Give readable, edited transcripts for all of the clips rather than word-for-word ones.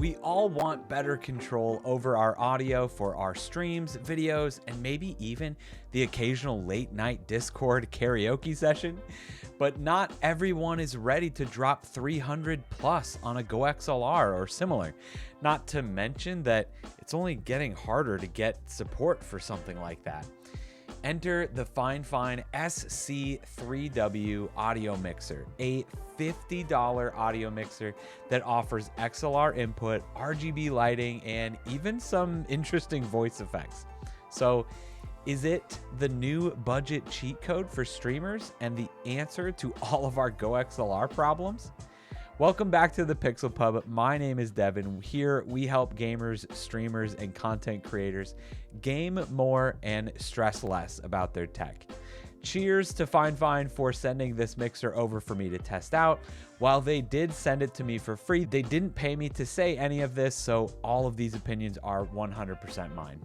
We all want better control over our audio for our streams, videos, and maybe even the occasional late night Discord karaoke session. But not everyone is ready to drop 300 plus on a Go XLR or similar. Not to mention that it's only getting harder to get support for something like that. Enter the FIFINE SC3W audio mixer, a $50 audio mixer that offers XLR input, RGB lighting, and even some interesting voice effects. So, is it the new budget cheat code for streamers and the answer to all of our Go XLR problems? Welcome back to the Pixel Pub. My name is Devin. Here we help gamers, streamers, and content creators game more and stress less about their tech. Cheers to FIFINE for sending this mixer over for me to test out. While they did send it to me for free, they didn't pay me to say any of this, so all of these opinions are 100% mine.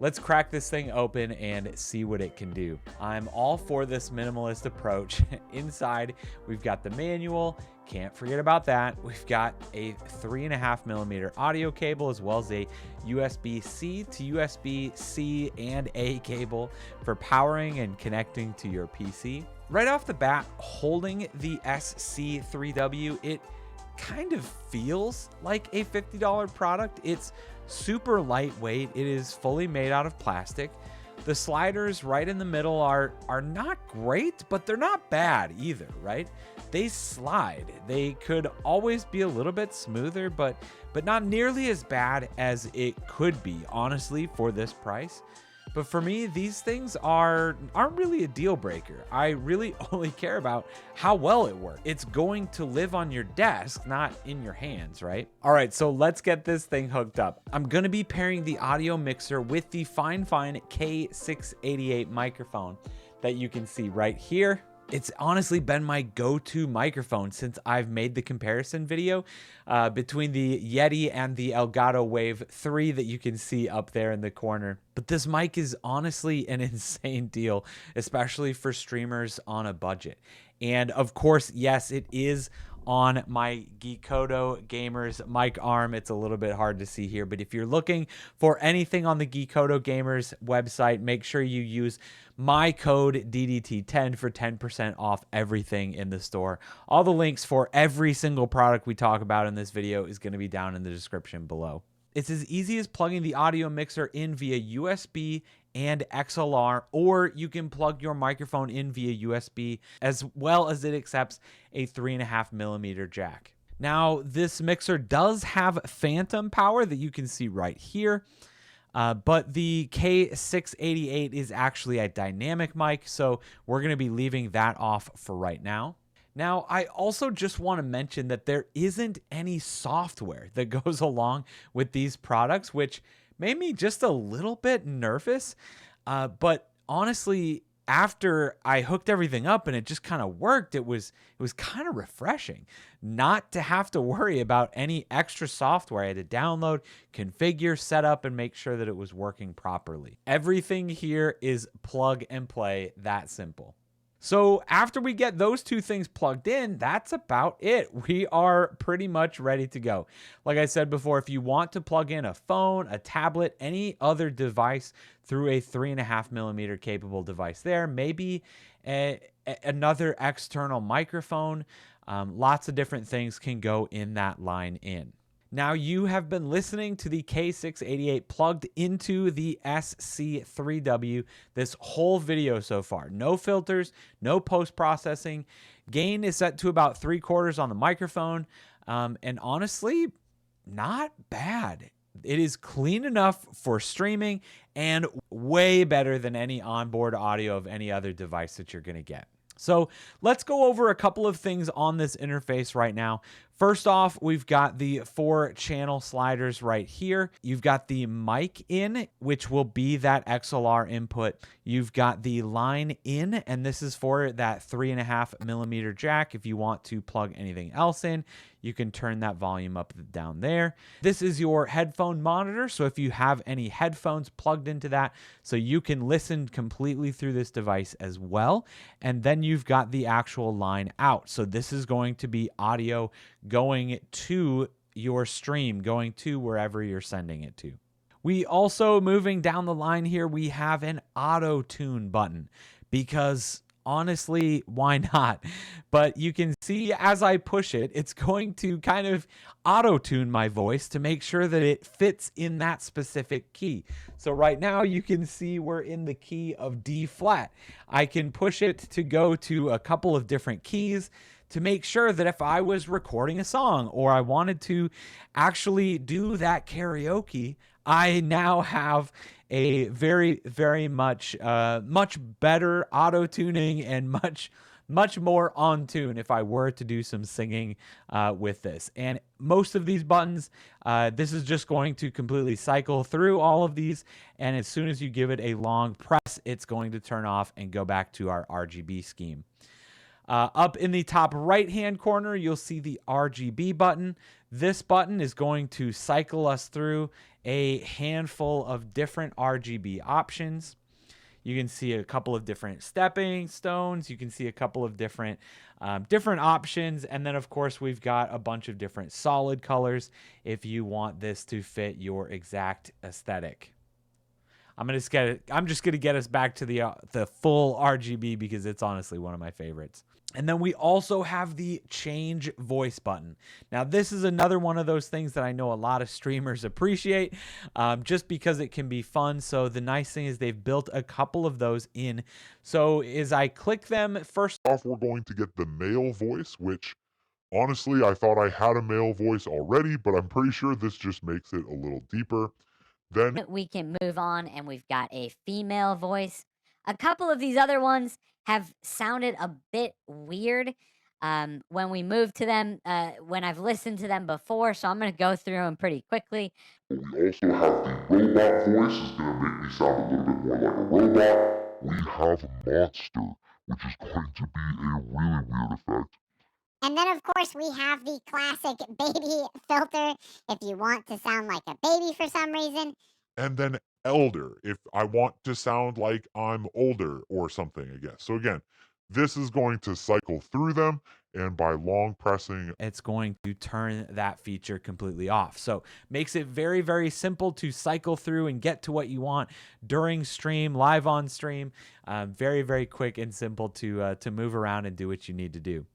Let's crack this thing open and see what it can do. I'm all for this minimalist approach. Inside, we've got the manual. Can't forget about that. We've got a 3.5mm audio cable as well as a USB-C to USB-C and A cable for powering and connecting to your PC. Right off the bat, holding the SC3W, it kind of feels like a $50 product. It's super lightweight. It is fully made out of plastic. The sliders right in the middle are not great, but they're not bad either, right? They slide. They could always be a little bit smoother, but not nearly as bad as it could be, honestly, for this price. But for me, these things aren't really a deal breaker. I really only care about how well it works. It's going to live on your desk, not in your hands, right? All right, so let's get this thing hooked up. I'm gonna be pairing the audio mixer with the FIFINE K688 microphone that you can see right here. It's honestly been my go-to microphone since I've made the comparison video between the Yeti and the Elgato Wave 3 that you can see up there in the corner. But this mic is honestly an insane deal, especially for streamers on a budget. And of course, yes, it is on my Geekoto Gamers mic arm. It's a little bit hard to see here, but if you're looking for anything on the Geekoto Gamers website, make sure you use my code DDT10 for 10% off everything in the store. All the links for every single product we talk about in this video is going to be down in the description below. It's as easy as plugging the audio mixer in via USB and XLR, or you can plug your microphone in via USB, as well as it accepts a 3.5mm jack. Now, this mixer does have phantom power that you can see right here, but the K688 is actually a dynamic mic, so we're going to be leaving that off for right now. Now, I also just want to mention that there isn't any software that goes along with these products, which made me just a little bit nervous. But honestly, after I hooked everything up and it just kind of worked, it was kind of refreshing not to have to worry about any extra software. I had to download, configure, set up, and make sure that it was working properly. Everything here is plug and play, that simple. So after we get those two things plugged in, that's about it. We are pretty much ready to go. Like I said before, if you want to plug in a phone, a tablet, any other device through a 3.5mm capable device there, maybe another external microphone, lots of different things can go in that line in. Now, you have been listening to the K688 plugged into the SC3W this whole video so far. No filters, no post-processing. Gain is set to about 3/4 on the microphone, and honestly, not bad. It is clean enough for streaming and way better than any onboard audio of any other device that you're going to get. So let's go over a couple of things on this interface right now. First off, we've got the 4 channel sliders right here. You've got the mic in, which will be that XLR input. You've got the line in, and this is for that 3.5mm jack. If you want to plug anything else in, you can turn that volume up and down there. This is your headphone monitor. So if you have any headphones plugged into that, so you can listen completely through this device as well. And then you've got the actual line out. So this is going to be audio going to your stream going to wherever you're sending it to. We also, moving down the line here, we have an auto tune button because honestly, why not? But you can see as I push it, it's going to kind of auto tune my voice to make sure that it fits in that specific key. So right now you can see we're in the key of D flat. I can push it to go to a couple of different keys to make sure that if I was recording a song or I wanted to actually do that karaoke, I now have a very, very much better auto tuning and much more on tune if I were to do some singing with this. And most of these buttons, this is just going to completely cycle through all of these. And as soon as you give it a long press, it's going to turn off and go back to our RGB scheme. Up in the top right-hand corner, you'll see the RGB button. This button is going to cycle us through a handful of different RGB options. You can see a couple of different stepping stones. You can see a couple of different options. And then, of course, we've got a bunch of different solid colors if you want this to fit your exact aesthetic. I'm just gonna get us back to the full RGB because it's honestly one of my favorites. And then we also have the change voice button. Now, this is another one of those things that I know a lot of streamers appreciate just because it can be fun. So the nice thing is they've built a couple of those in. So as I click them, first off, we're going to get the male voice, which honestly, I thought I had a male voice already, but I'm pretty sure this just makes it a little deeper. Then we can move on and we've got a female voice. A couple of these other ones have sounded a bit weird when we move to them, when I've listened to them before. So I'm going to go through them pretty quickly. we also have the robot voice, is going to make me sound a little bit more like a robot. We have Monster, which is going to be a really weird effect. And then, of course, we have the classic baby filter if you want to sound like a baby for some reason. And then Elder, if I want to sound like I'm older or something, I guess. So again, this is going to cycle through them, and by long pressing, it's going to turn that feature completely off. So makes it very, very simple to cycle through and get to what you want during stream, live on stream. Very, very quick and simple to move around and do what you need to do.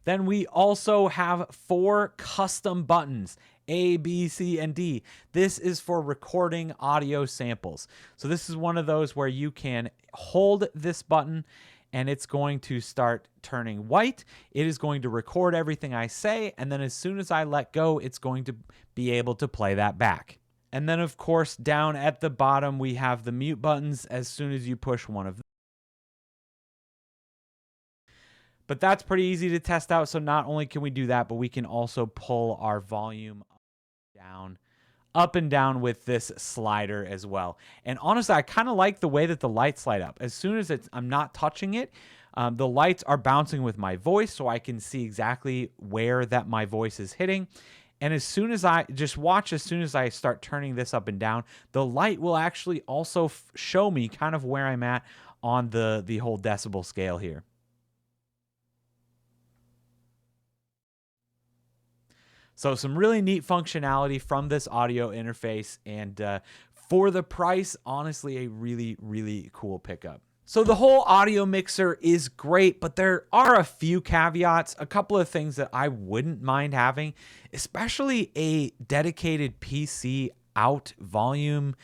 Then we also have 4 custom buttons, A, B, C, and D. This is for recording audio samples. So this is one of those where you can hold this button and it's going to start turning white. It is going to record everything I say, and then as soon as I let go, it's going to be able to play that back. And then, of course, down at the bottom, we have the mute buttons as soon as you push one of them. But that's pretty easy to test out. So not only can we do that, but we can also pull our volume up and down with this slider as well. And honestly, I kind of like the way that the lights light up. As soon as I'm not touching it, the lights are bouncing with my voice, so I can see exactly where that my voice is hitting. And as soon as I as soon as I start turning this up and down, the light will actually also show me kind of where I'm at on the whole decibel scale here. So some really neat functionality from this audio interface, and for the price, honestly, a really, really cool pickup. So the whole audio mixer is great, but there are a few caveats, a couple of things that I wouldn't mind having, especially a dedicated PC out volume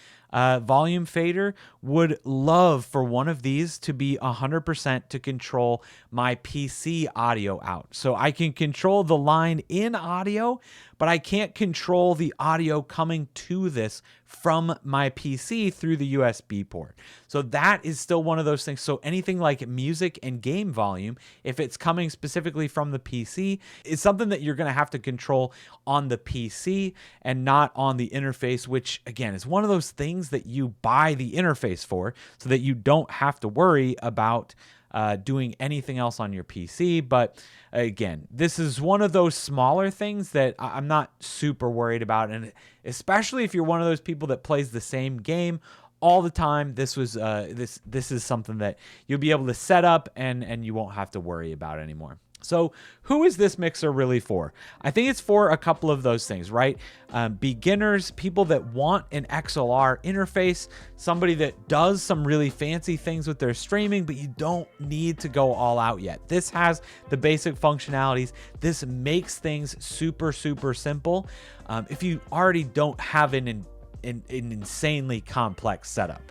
fader. Would love for one of these to be 100% to control my PC audio out. So I can control the line in audio, but I can't control the audio coming to this from my PC through the USB port. So that is still one of those things. So anything like music and game volume, if it's coming specifically from the PC, is something that you're going to have to control on the PC and not on the interface, which again is one of those things that you buy the interface for so that you don't have to worry about doing anything else on your PC. But again, this is one of those smaller things that I'm not super worried about. And especially if you're one of those people that plays the same game all the time, this is something that you'll be able to set up and you won't have to worry about anymore. So who is this mixer really for? I think it's for a couple of those things, right? Beginners, people that want an XLR interface, somebody that does some really fancy things with their streaming, but you don't need to go all out yet. This has the basic functionalities. This makes things super, super simple. If you already don't have an insanely complex setup.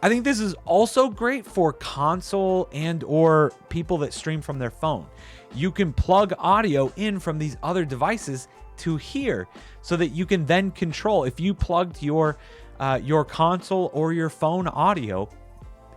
I think this is also great for console and or people that stream from their phone. You can plug audio in from these other devices to here so that you can then control. If you plugged your console or your phone audio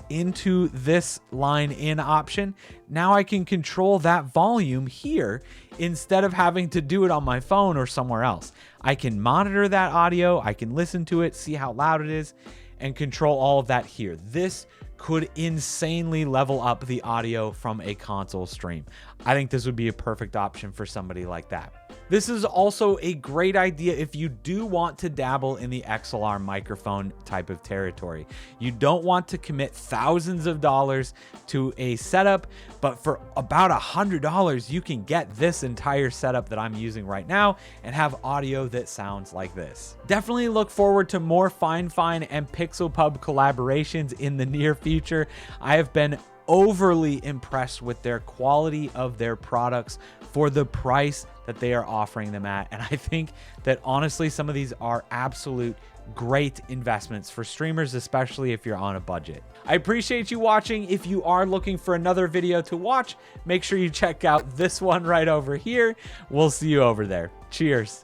into this line in option, now I can control that volume here instead of having to do it on my phone or somewhere else. I can monitor that audio, I can listen to it, see how loud it is, and control all of that here. This could insanely level up the audio from a console stream. I think this would be a perfect option for somebody like that. This is also a great idea if you do want to dabble in the XLR microphone type of territory. You don't want to commit thousands of dollars to a setup, but for about $100, you can get this entire setup that I'm using right now and have audio that sounds like this. Definitely look forward to more FIFINE and PixelPub collaborations in the near future. I have been overly impressed with their quality of their products for the price that they are offering them at. And I think that honestly, some of these are absolute great investments for streamers, especially if you're on a budget. I appreciate you watching. If you are looking for another video to watch, make sure you check out this one right over here. We'll see you over there. Cheers.